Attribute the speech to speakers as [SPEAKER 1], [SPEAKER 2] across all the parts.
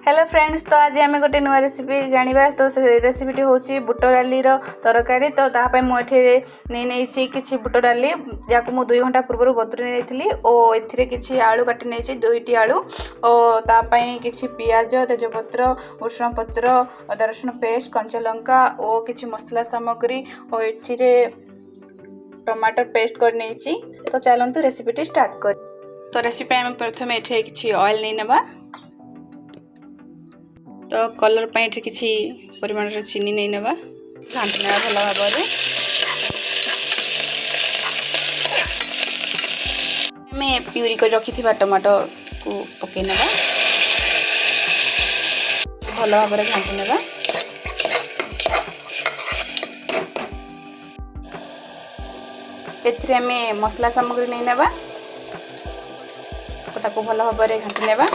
[SPEAKER 1] Hello friends, तो आज आम गोटे नुआ रेसिपी जाना। तो से रेसिपीटी हूँ बुट डाली तरकारी। तो तापाई मुझे नहीं कि बुट डाली या 2 घंटा पूर्व बतुरी नहीं और ए किसी आलू काटी नहीं 2टी आलू और तापाई किसी पियाज तेजपत्र भुषण पत्र अदा रसुण पेस्ट कंचा लंका और किसी मसला सामग्री और ये टमाटर पेस्ट कर नहीं। तो चलते रेसिपीटी स्टार्ट कर। तो रेसिपी आम प्रथम ये किसी ऑयल नहीं नवा। तो कलर पाई किसी परिमाण चीनी नहीं नवा घाटी ना भल भाव में प्यूरी कर रखी टमाटो को पकई ना भल भाव घाटी ना। एथिरे आम मसला सामग्री नहीं नवा ताको भल भाव घाटी ना।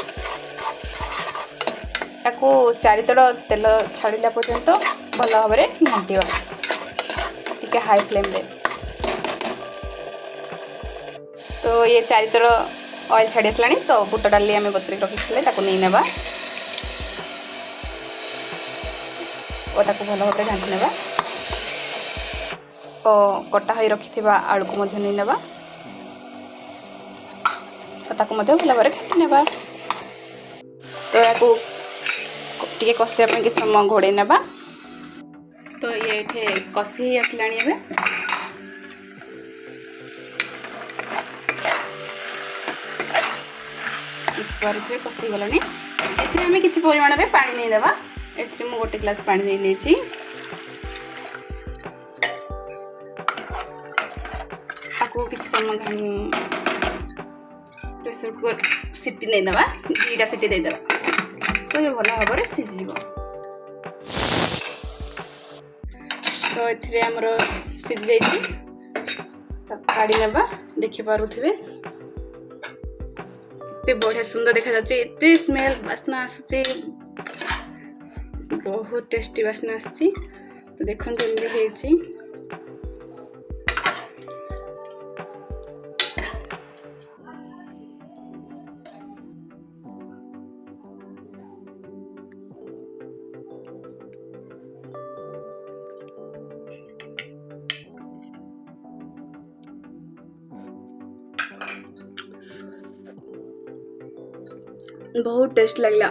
[SPEAKER 1] ताको चारितड़ तेल छाड़ा पर्यंत भल भाव घाटा टी हाई फ्लेम रे। तो ये चारितड़ ऑयल छाड़ी आसला तो बुट डाली आम बतुरी रखी नहीं ना और ताको भल भाव घाटी ना और कटा हो रखि आलू को नहीं ना ताको भल भाव घाटी ना। तो या टे कषापी कि समय घोड़े ना। तो ये कषि आसला कषि गला एम किसी परिमाण में पानी नहीं देवा। मुझे गोटे ग्लास पानी नहीं किसी समय प्रेसर कुकर सीटी नहीं देवा 2टा सीटी दे देवा। तो ये भल भाव सीझ। तो ये आमर सीझ जाइए तो काढ़ी ना देखिपे बढ़िया सुंदर देखा जाए स्मेल बास्ना आसूची बहुत टेस्टी बास्ना आसूची। तो देखते बहुत टेस्ट लगला।